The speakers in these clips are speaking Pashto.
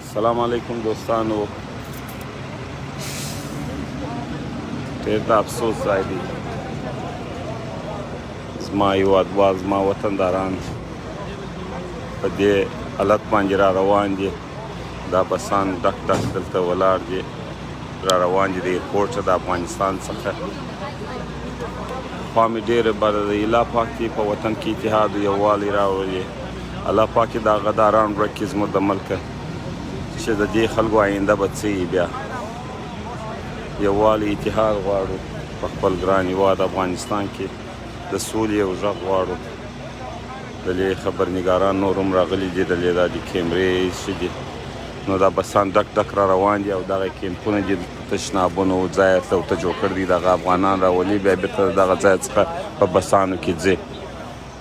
السلام علیکم دوستانو ډېر د افسوس ځای دی زما هېوادوال زما وطنداران په دې حالت باندې را روان دي دا بسان ډک ډک دلته ولاړ دي را روان دي د ایرپورټ د افغانستان څخه خوا مې ډېره بده ده الله پاک دې په وطن کې اتحاد و یووالی راولي الله پاک دې دا غداران ورک کړي زموږ د ملکه چې د دې خلکو آینده به څه وي بیا یووالی اتحاد غواړو په خپل ګران هېواد افغانستان کې د سولې یو غږ غواړو دلې خبرنګاران نور هم راغلي دي دلې دا د کیمرې څه دي نو دا بسان ډک ډک را روان دي او دغه کیمپونه دي تشنابونو ځای ته جوړ کړي دي دغه افغانان راولي بیا بېرته دغه ځای څخه په بسانو کې ځي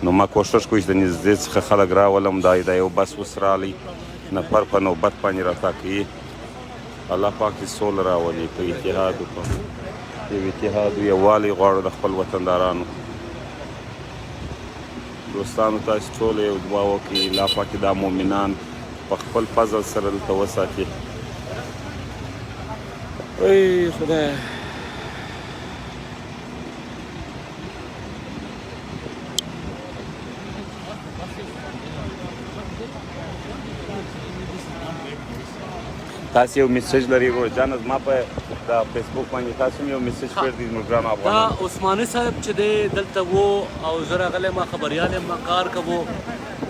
نو ما کوښښ کوم چې د نږدې څخه خلک راولم دا یو بس اوس رالی نفر په نوبت باندې راته کوي الله پاک دې سوله راولي په اتحاد وکړو یو اتحاد یووالی غواړو د خپل وطندارانو دوستانو تاسو ټول یو دعا وکړئ الله پاک دا مؤمنان په خپل فضل سره دلته وساتي ای خدای تاسو یو میسج لري ورجان زما په د فیسبوک باندې تاسو یو میسج کړی دی ګران افغان دا عثماني صاحب چې دی دلته وو او زه راغلی ما خبریال یم ما کار کوو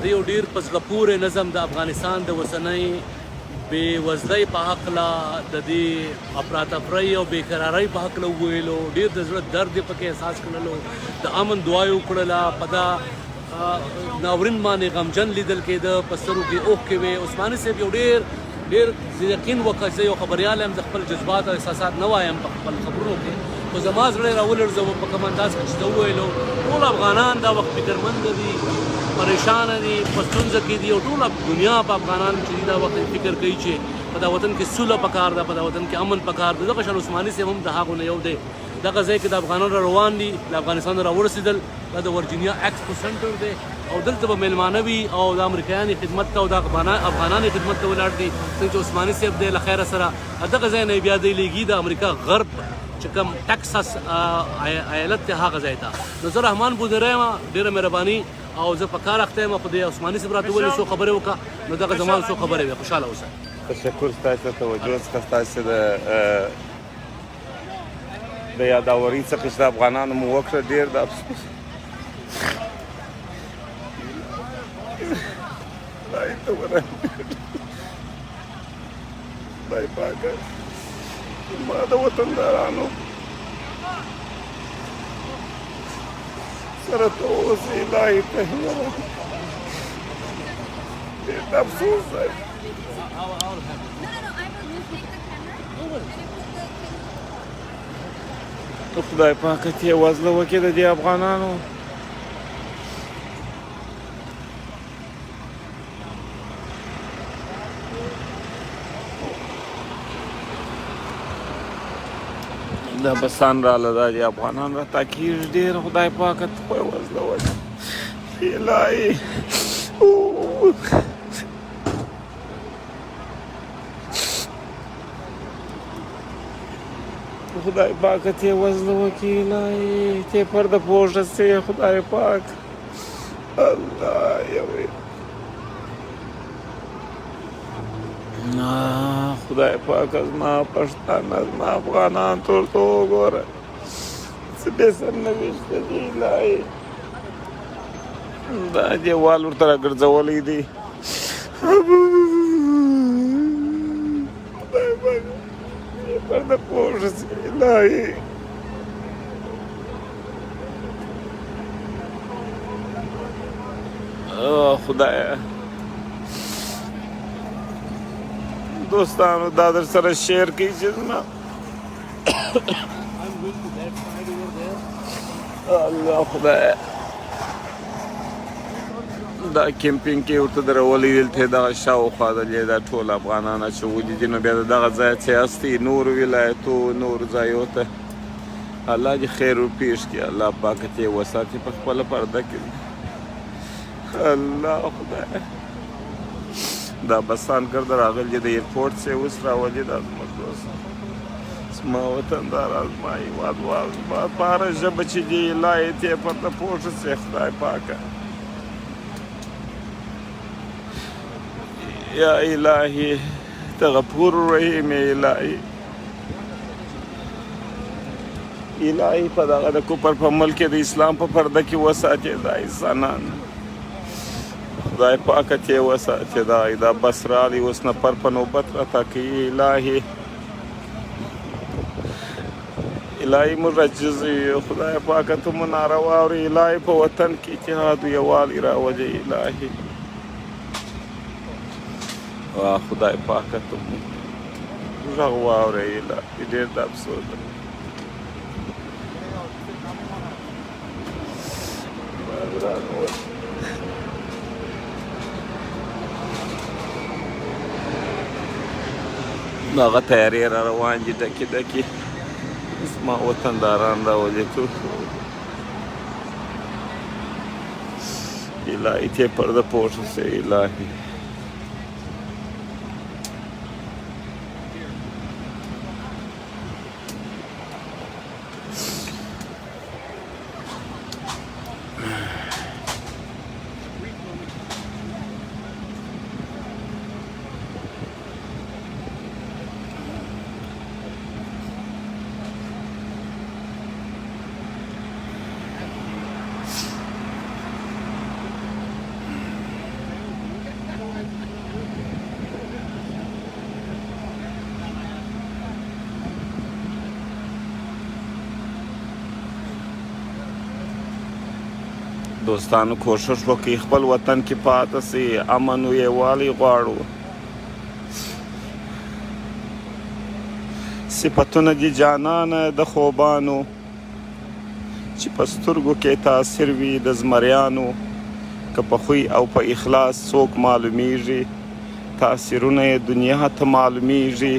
د یو ډېر په زړه پورې نظم د افغانستان د اوسنۍ بېوزلۍ په هکله د دې افراطفرۍ او بېقرارۍ په هکله وویلو ډېر د زړه درد یې پکې احساس کړلو د امن دعا یې وکړله په دا ناورین باندې غمجن لیدل کېده په سترګو کې اوښکې وې عثماني صاحب یو ډېر یقین وکړ زه یو خبریال یم د خپل جذبات او احساسات نه وایم په خپل خبرونو کې خو زما زړه یې راولړزوه په کوم انداز کې چې ده وویلو ټول افغانان دا وخت فکرمنده دي پریشانه دي په ستونزه کې دي او ټوله دنیا په افغانانو چې دي دا وخت فکر کوي چې په دا وطن کې سوله پکار ده په دا وطن کې امن پکار ده دغه شان عثماني صاحب هم د هغو نه یو دی دغه ځای کې د افغانان را روان دي د افغانستان را ورسېدل دا د ورجینیا ایکسپو سنټر دی او دلته به میلمانه وي او د امریکایانو خدمت ته او د افغانانو خدمت ته ولاړ دي څنګه چې عثماني صاحب دی له خیره سره دغه ځای نه بیا دی لیږي د امریکا غرب چې کوم ټکساس ایالت دی هغه ځای ته نو زه رحمان بودری یم ډېره مهرباني او زه په کار اخته یم خو د عثماني صاحب راته وویل څو خبرې وکړه نو دغه زما څو خبرې وې خوشحاله اوسه تشکر ستاسو توجه څخه ستاسو د یاداوري څخه چې د افغانانو مو وکړه ډېر د افسوس خدای ته ورحمېږي خدای پاکه زما د وطندارانو سره ته اوسې الهي ته هیله ډېر د افسوس دی خدای پاکه ته یې وزله وکړي د دې افغانانو دا بسان راله دا د افغانان راته کېږي ډېر خدای پاکه ته خو یې وزله وکړي الهي خدای پاکه ته یې وزله وکړي الهي ته یې پرده پوښه سې خدای پاک الله یوې خدای پاک زما پښتانه زما افغانان ټول ته وګوره څه بې سرنوشته دي الهي دا دیوال ورته راګرځولی دی خدای پاک پرده پوښه سي الهي خدایه دوستانو دا در سره شیر کوي چې زما الله خدایه دا کیمپینګ کې ورته درولي دلته دغه شاوخوا دلې دا ټول افغانان اچولي دي نو بیا د دغه ځای څه هستي نور ولایتو نور ځایو ته الله دې خیر وپېښ کړي الله پاک ته یې وساتي په خپله پرده کې الله خدای دا بسان ګرد راغلي د ایرپورټ څخه اوس راولي دا زموږ دوست زما وطنداران زما هېوادوال زما په هره ژبه چې دي الهي ته یې پرته پوه شه چې خدای پاکه یا الهي ته غفور رحیم الهي الهي په دغه د کوپر په ملک کې د اسلام په پرده کې وساتې دا انسانان خدای پاکه ته یې وساتې دا بس راغلی اوس نفر په نوبت راته کوي الهي الهي موږ عجز یو خدای پاکه ته مو ناروا اورې الهي په وطن کې اتحاد و یووالی راولې الهي خدای پاکه ته مو غږ واورې الهي ډېر د افسوس ده دغه تیارې را روان دي ډکې ډکې زما وطنداران راولي تو الهي ته پرده پوه شه الهي دوستانو کوشش وکړئ خپل وطن کې پاتې سئ امن و یووالی غواړو صفتونه دي جانانه د خوبانو چې په سترګو کې تاثیر وي د زمریانو که په خوی او په اخلاص څوک معلومیږي تاثیرونه یې دنیا ته معلومیږي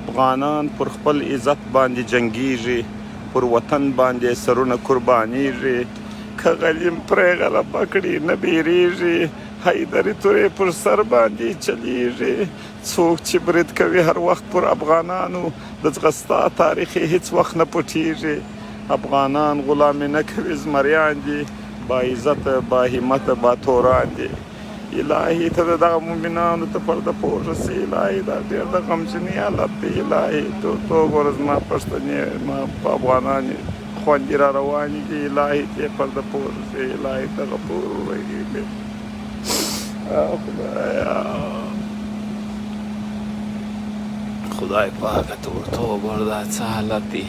افغانان پر خپل عزت باندې جنګیږي پر وطن باندې سرونه قربانیږي که غلیم پرې غلبه کړي نه بیریږي حیدري تورې پر سر باندې چلیږي څوک چې برید کوي هر وخت پر افغانانو د ځغستا تاریخ هیڅ وخت نه پټیږي افغانان غلامي نه کوي زمریان دي با عزت با همت با توران دي الهي ته دغه مؤمنانو ته پرده پوه شه الهي دا ډېر د غمجنې حالت دی الهي تو ګوره زما پښتنې ما په افغانان خوندې را روانې دي الهي ته یې پرده پوه شه الهي ته غفور رحیم خدای پاکه ته ورته وګوره دا څه حالت دی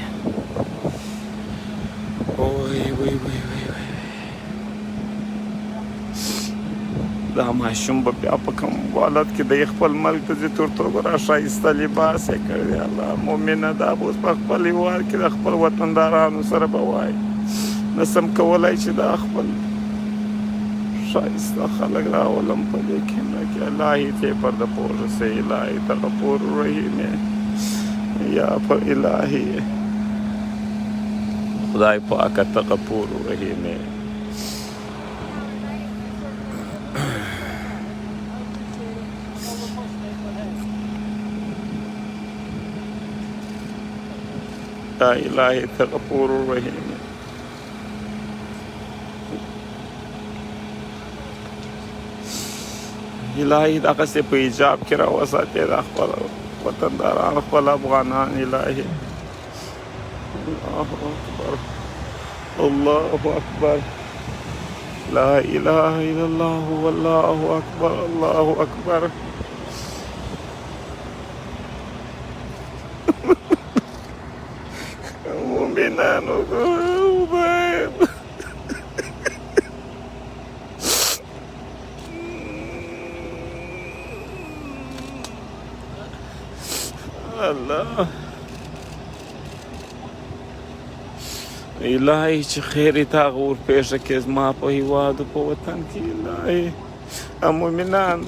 دا ماشوم به بیا په کوم حالت کې د خپل ملک ته ځي تر څو را ښایسته لباس یې کړی الله مؤمنه دا به اوس په خپل هېواد کې د خپل وطندارانو سره به وایي نه سم کولی چې دا خپل ښایسته خلک راولم په دې کیمره کې الهي ته یې پرده پوه شه الهي ته غفور رحیم یا په الهي خدای پاکه ته غفور رحیم یا الهي ته غفور رحیم الهي دغسې په ایجاب کې راوساتې دا خپل وطنداران خپل افغانان الهي الله اکبر الله اکبر لا اله الا الله والله اکبر الله اکبر مؤمنانو الله الهي چې خیر یې تا هغه ورپېښه کړې زما په هېواد په وطن کې الهي مؤمنان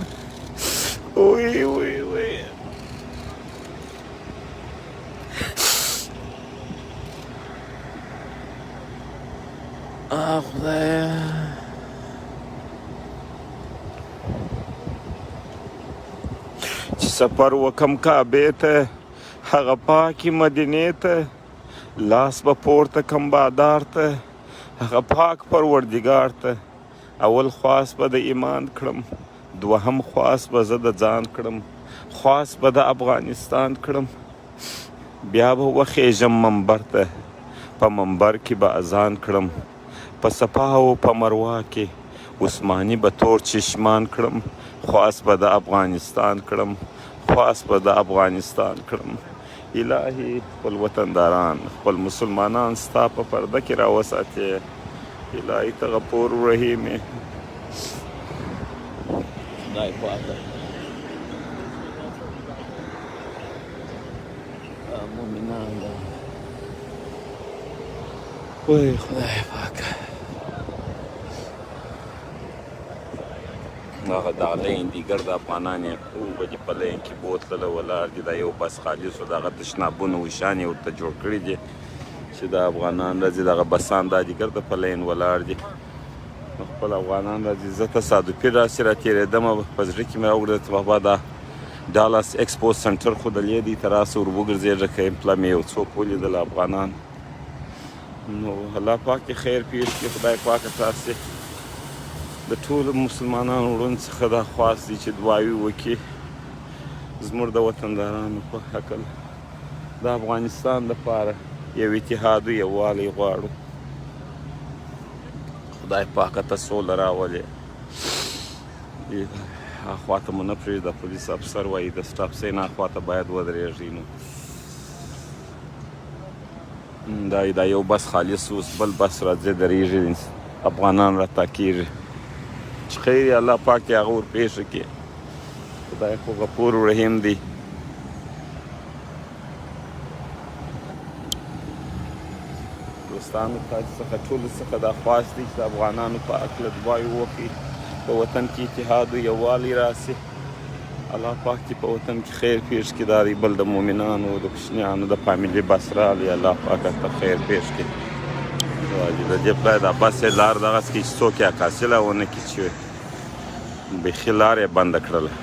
وی وی وی خدایه سفر وکم کعبې ته هغه پاکې مدینې ته لاس به پورته کم بادار ته هغه پاک پروردګار ته اول خواست به د ایمان کړم دوهم خواست به زه د ځان کړم خواست به د افغانستان کړم بیا به وخیژم منبر ته په منبر کې به اذان کړم په صفا او په مروه کې عثماني به تور چشمان کړم خواست به د افغانستان کړم خواست به د افغانستان کړم الهي خپل وطنداران خپل مسلمانان ستا په پرده کې راوساتې الهي ته غفور رحیم خدای پاک مؤمنان وای خدای پاک دغه لین دیګر د افغانان یې 2 بجې په لین کې بوتلله ولاړ دي دا یو بس خالص و دغه تشنابونه وشان یې ورته جوړ کړي دي چې د افغانان راځي دغه بسان دا دیګر د په لین ولاړ دي نو خپل افغانان راځي زه تصادفي داسې راتېرېدم په زړه کې مې راوړل چې بابا دا ډالاس ایکسپو سنټر خو دلې دی ته راسه ور وګرځېږه که امپله مې یو څوک ولیدل افغانان نو الله پاک یې خیر پېښ کړي خدای پاکه تاسې د ټولو مسلمانانو وروڼو څخه دا خواست دی چې دعاوې وکړي زموږ د وطندارانو په حقل د افغانستان دپاره یو اتحاد و یووالی غواړو خدای پاکه ته سوله راولې اخوا ته مو نه پرېږده پولیس افسر وایي د سټاپ سین اخوا ته باید ودرېږئ نو دا یو بس خالص اوس بل بس راځي درېږي افغانان راته کېږي چې خیر یې الله پاک یې هغه ورپېښه کړي خدای خو غفور رحیم دی دوستانو تاسو څخه ټولو څخه دا خواست دی چې د افغانانو په هکله دعاوې وکړي په وطن کې اتحاد و یووالی راسي الله پاک چې په وطن کې خیر پېښ کړي دا دی بل د مؤمنانو د کوچنیانو د فامیلي بس راغلی الله پاک ته خیر پېښ کړي د دې پلای دا بس یې لار دغسې کړي چې څوک یې عکاسي ونه کړي چې بیخي لار یې بنده کړله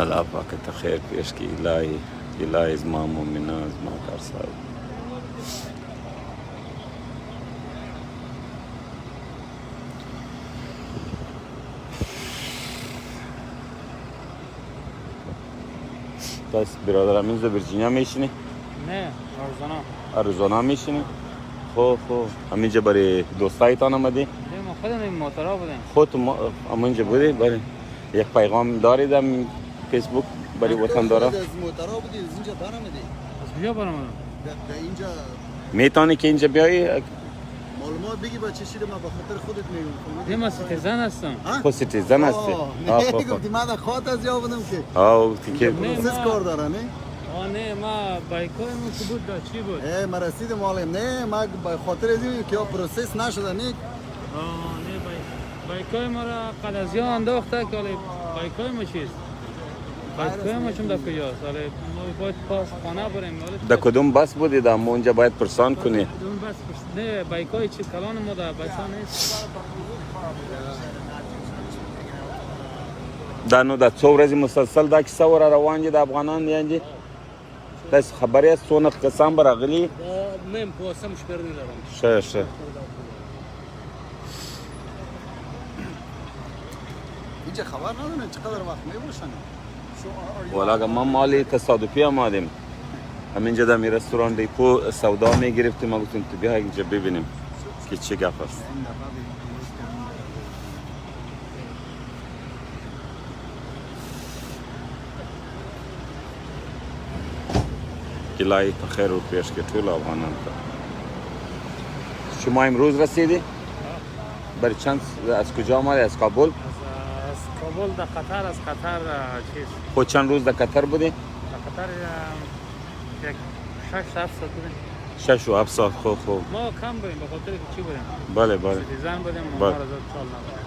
الله پاک ته خیر پېښ کړي الهي زما مؤمنان زما کار صاحب تاسو برادر امین در ویرجینیا میشینی؟ نه آریزونا میشینی؟ خب همینجا برای دوستایتان آمدی؟ نه ما خودم این موتورا بودیم خود همینجا بودی؟ بله یک پیغام دارید هم فیسبوک برای وطن داره؟ از موتورا بودی از اینجا برآمدی؟ از کجا برآمدم؟ در اینجا میتونی که اینجا بیایی؟ معلومات بگی با چه شیره ما به خاطر خودت میگم من سیتیزن هستم خود سیتیزن هستی؟ نه گفتی من خواهد از جا بودم که تیکه پروسس کار داره نه؟ نه ما بایکای ما که بود دا چی بود؟ ما رسیدم معلم نه ما به خاطر از این که پروسس نشده نه؟ نه بایکای ما را قلزیا انداخته که بایکای ما چیست؟ بایکای ما چون در کجاست؟ ما باید پاس خانه بریم در کدوم بس بودی در اونجا باید پرسان کنی؟ کدوم بس نه بایکای چی کلان ما در بسا نیست دا نو دا څو ورځې مسلسل دا کیسه ور روان دي د افغانان یانجی تاسو خبرې یاست څونه کسان به راغلي نه یم پوه سم شمېر نه لرم ښه اینجا خبر ندارم چقدر وقت میباشن والا ما مالی تصادفی آمدیم همینجا در می رستوران دیپو سودا می گرفتیم ما گفتیم تو بیا اینجا ببینیم که چه گپ است الهی په خیر و پیش کې ټول افغانان ته شما امروز رسیدی؟ برای چند از کجا آمدی؟ از کابل؟ از کابل در قطر از قطر چیز خود چند روز در قطر بودی؟ در قطر یک 6-7 ساعت بودیم 6 و 7 ساعت خوب ما کم بودیم به خاطر که چی بودیم؟ بله سیتیزن بودیم ما را زد سال نبودیم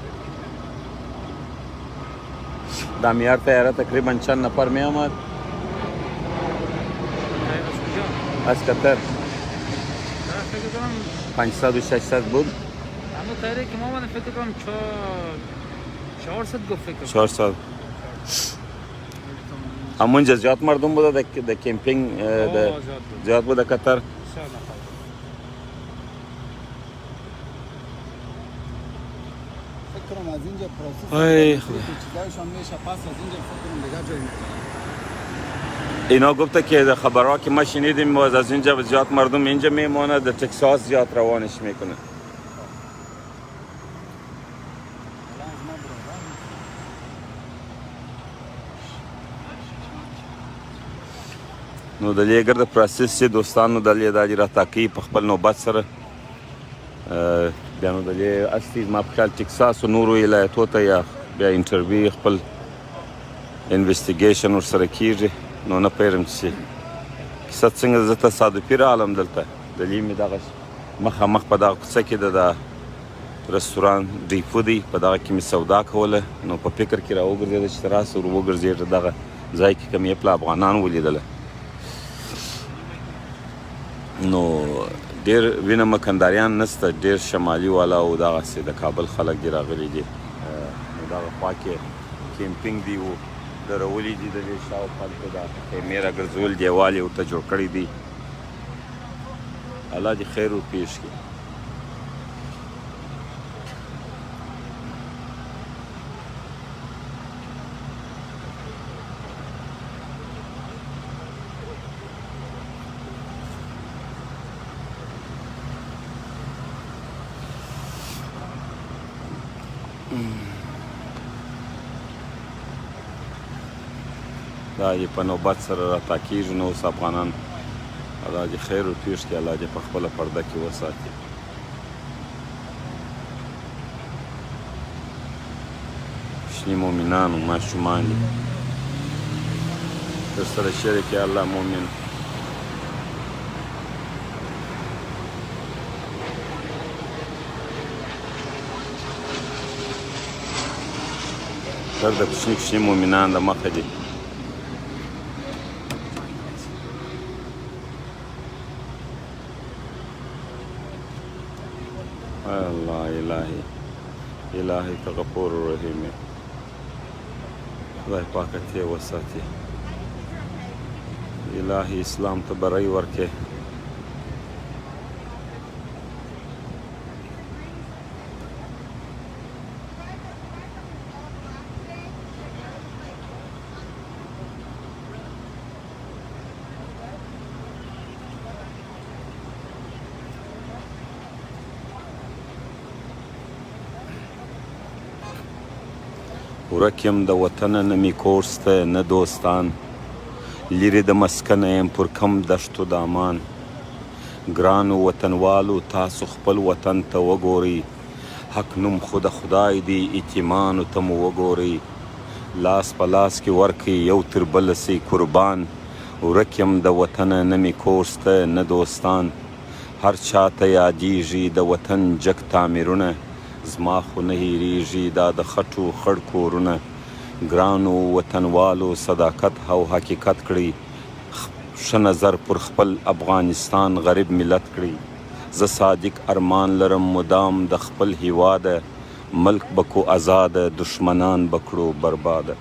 در میار تیاره تقریبا چند نفر می آمد؟ از قطر 500 و 600 بود؟ اما تایره که ما من فکر کنم 400 گفت فکر کنم. 400 همونجا زیاد مردم بوده د کمپینگ زیاد بوده قطر. فکر کنم از اینجا پروسس ای چیزایشان میشه پس از اینجا فکر کنم دیگه جایی اینا گفته که در خبرها که ما شنیدیم از اینجا زیاد مردم اینجا میمونه، در تکساس زیاد روانش میکنه. نو د دې ګرد پروسس چې دوستانو د دې د راتاکي په خپل نوبت سره بیا نو د دې اصلي ما په خیال ټکساس او نورو ولایتو ته یا بیا انټرویو خپل انویسټیګیشن ورسره کیږي. نو نه پوهېږم چې کیسه څنګه زه تصادفي راغلم دلته. دلې مې دغه مخامخ په دغه کوڅه کې د رستوران ډیپو دی، په دغه کې مې سودا کوله. نو په فکر کې راوګرځېده چې راسه ور وګرځېږه دغه ځای کې کوم یې پله افغانان ولیدله. نو ډېر وینم کنداریان نسته، ډېر شمالي والا او دغسې د کابل خلک دې راغلي دي. نو دغه خوا کې کیمپینګ دی و درولي دي د دې شاوخوا هلته دا خیمې راګرځول دیوال یې ورته جوړ کړی دی. الله دې خیر ورپېښ کړي. دا یې په نوبت سره راتاکېږي. نو اوس افغانان الله دې خیر ورپېښ کړي، الله دې په خپله پرده کې وساتي. کوچني مؤمنان و ماشومان دي درسره شریک یې الله مؤمن. تر د کوچني مؤمنان د مخه دي. الله الهي الهي ته غفور رحیم یې، خدای پاکه ته وساتي. الهي اسلام ته بری ورکړي. ورک یم د وطنه نه مې کور سته نه دوستان، لرې د مسکنه یم پر کم دشتو د امان. ګرانو وطنوالو تاسو خپل وطن ته وګورئ، حق نوم خو د خدای دی یتیمانو ته مو وګورئ. لاس په لاس کې ورکئ یو تر بله سئ قربان. ورک یم د وطنه نه مې کور سته نه دوستان، هر چاته یادیږي د وطن جګ تعمیرونه. زما خو نه هیریږي دا د خټو خړ کورونه. ګرانو وطنوالو صداقت او حقیقت کړئ، ښه نظر پر خپل افغانستان غریب ملت کړئ. زه صادق ارمان لرم مدام د خپل هیواده، ملک بکو آزاده دشمنان بکړو برباده.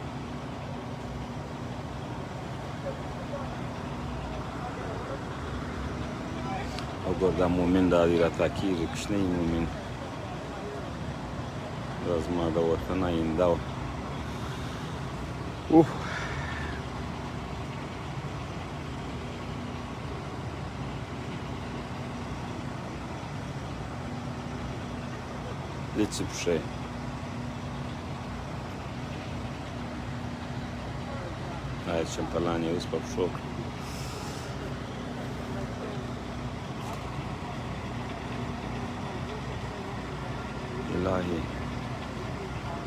او ګور دا مومن دا دی راتاکېږي، کوچنی مومن دا زما د وطن آینده وه. دې څه پښې چمپلان یې اوس په پښو کړه. الهي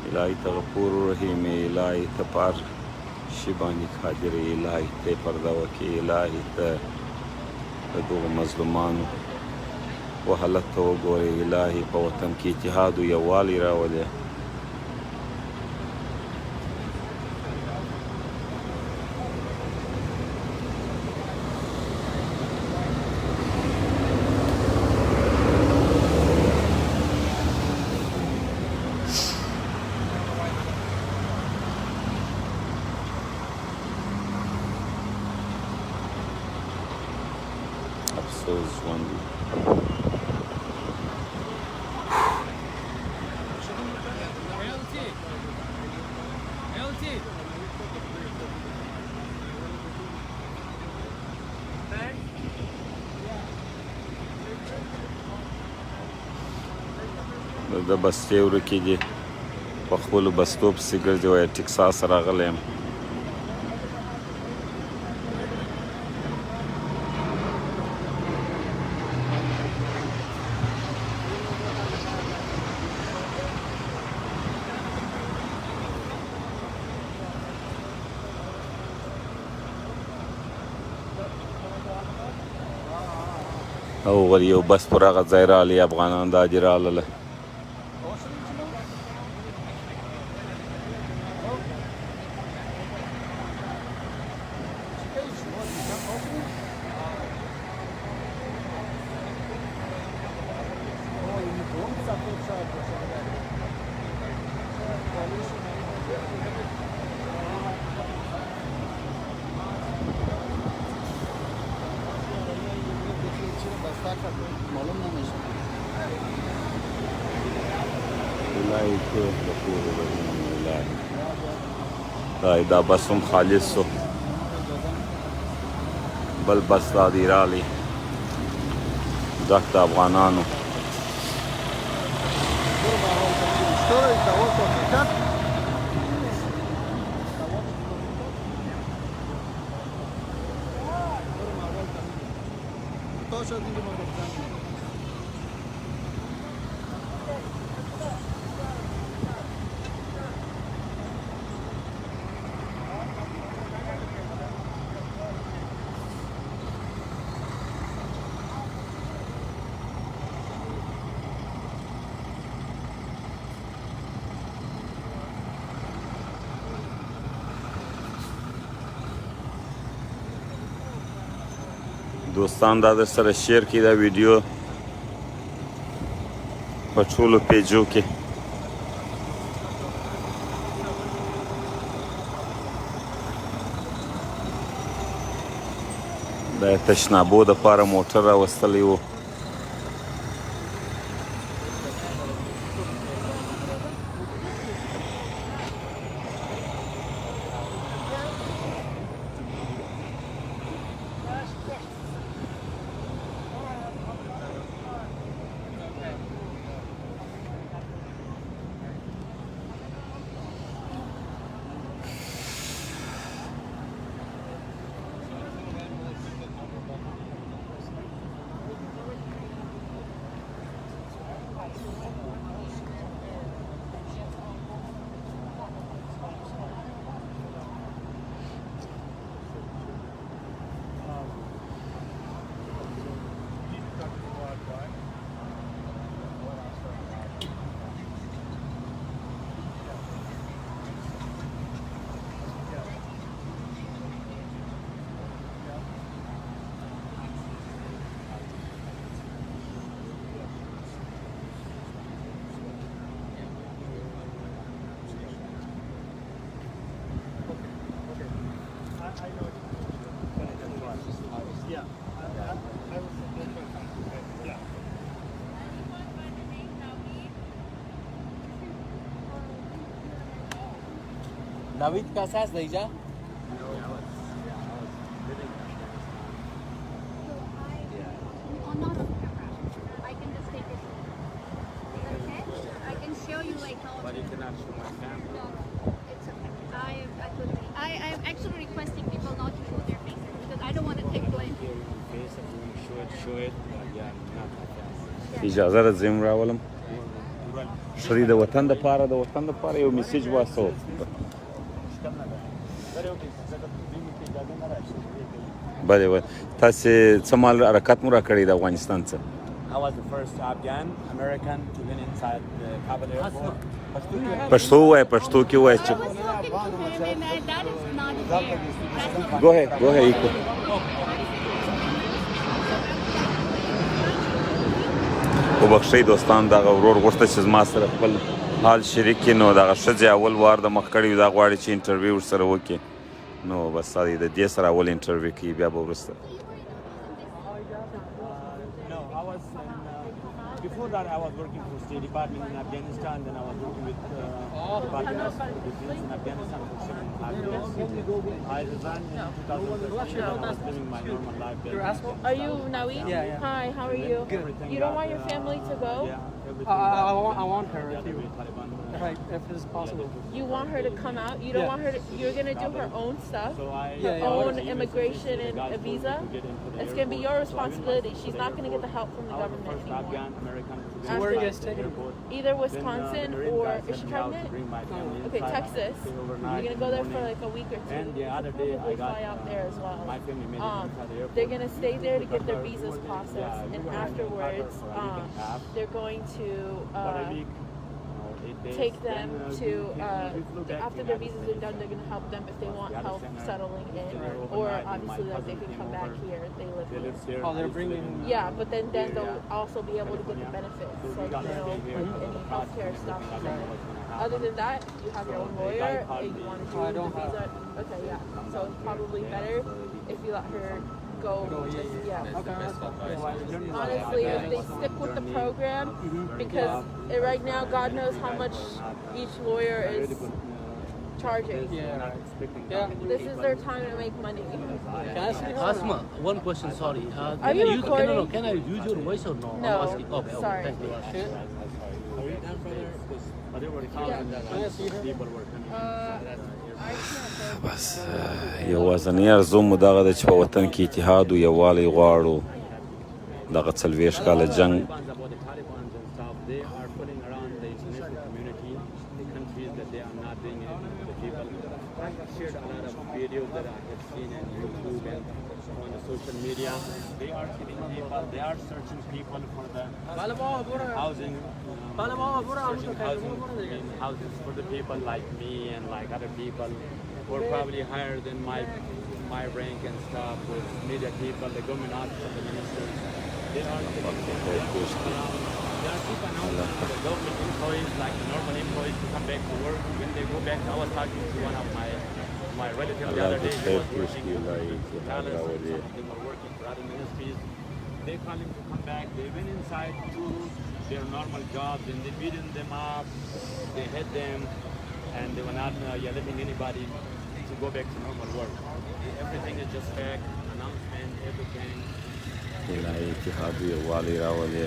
الهي ته غفور رحیم، الهي ته په هر شي باندې قادر، الهي ته یې پرده وکړې، الهي ته د دغو مظلومانو وحالت ته وګورئ، الهي په وطن کې اتحاد او یووالی راولې. سوز ژوند وي. د بستې ورکې دي په خپلو بستو پسې ګرځي وایي ټکساس راغلی یم. او غلی یو بس پر هغه ځای راغلی افغانان دا دي راغلله. معلوم نمیشه. دا بس هم خالص شو، بل بس دا دی راغلی ډک د افغانانو. دوستان دا در سره شیر کی دا ویډیو په ټولو پیجو کې. د تشنابو دپاره موټر راوستلی و. David Casas de ella. I'm actually requesting people not to show their faces because I don't want to take blame. اجازه ده زه هم راولم. ښه د وطن دپاره یو میسیج واستو. بله تاسې څه مال حرکت مو راکړی د افغانستان څه؟ I was the first Afghan American to get inside the Kabul airport. پښتو ووایه، پښتو کې ووایه چې I was talking to him and that is not fair. That's not go ahead ایکو. وبخښئ دوستان، دغه ورور غوښته چې زما سره خپل حال شریک کړي، نو دغه ښځې اول وار د مخ کړی دا غواړي چې انټرویو ورسره وکړي، نو بس د دې سره اول انټرویو کوي، بیا به وروسته I was before that I was working for State Department in Afghanistan. Then I was working with Department of Defense in Afghanistan for 7.5 years. I resigned in 2013 and I was living my normal life there. Are you Nawi? Yeah. Hi, how are you? You don't want your family to go? Yeah, everything. I want her if it's possible. You want her to come out? You don't want her to, you're going to do her own stuff? So I Her own immigration and a visa? It's going to be your responsibility. She's not going to get the help from the government anymore. Afghan American. So where are you guys taking her? Either Wisconsin or, is she pregnant? Okay, Texas. You're going to go there for like a week or two. And the other day I Probably got fly out there as well. my family made it inside the airport. They're going to stay there to get their visas processed, and afterwards they're going to take them to after their visas are done, they're going to help them if they want help settling in, or obviously that they can come back here if they live here. Oh, they're bringing. Yeah, but then they'll also be able to get the benefits, like like any healthcare stuff. Other than that, you have your own lawyer and you want to do the visa. Okay, yeah. So it's probably better if you let her go. Honestly, if they stick with the program, because right now, God knows how much each lawyer is charging. This is their time to make money. Asma, one question, sorry. Are you recording? Can I use your voice or no? No. I'm asking. Okay, Sorry. thank you. بس یوازنی ارزو مو دغه ده چې په وطن کې اتحاد او یووالی غواړو دغه 40 کاله جنگ Shared a lot of videos that I have seen on YouTube and on the social media. They are killing people. They are searching people for the housing. Houses for the people like me and like other people who are probably higher than my rank and stuff. With media people, the government officers, the ministers. They are killing people. They are keep announcing the government employees, like the normal employees, to come back to work. When they go back, I was talking to one of my relatives the other day. He was working in Dallas, and some of them were working for other ministries. They call him to come back. They went inside to their normal jobs and they beaten them up. They hit them, and they were not letting anybody to go back to normal work. Everything is just fake announcement, everything. الهي اتحاد یووالی راولي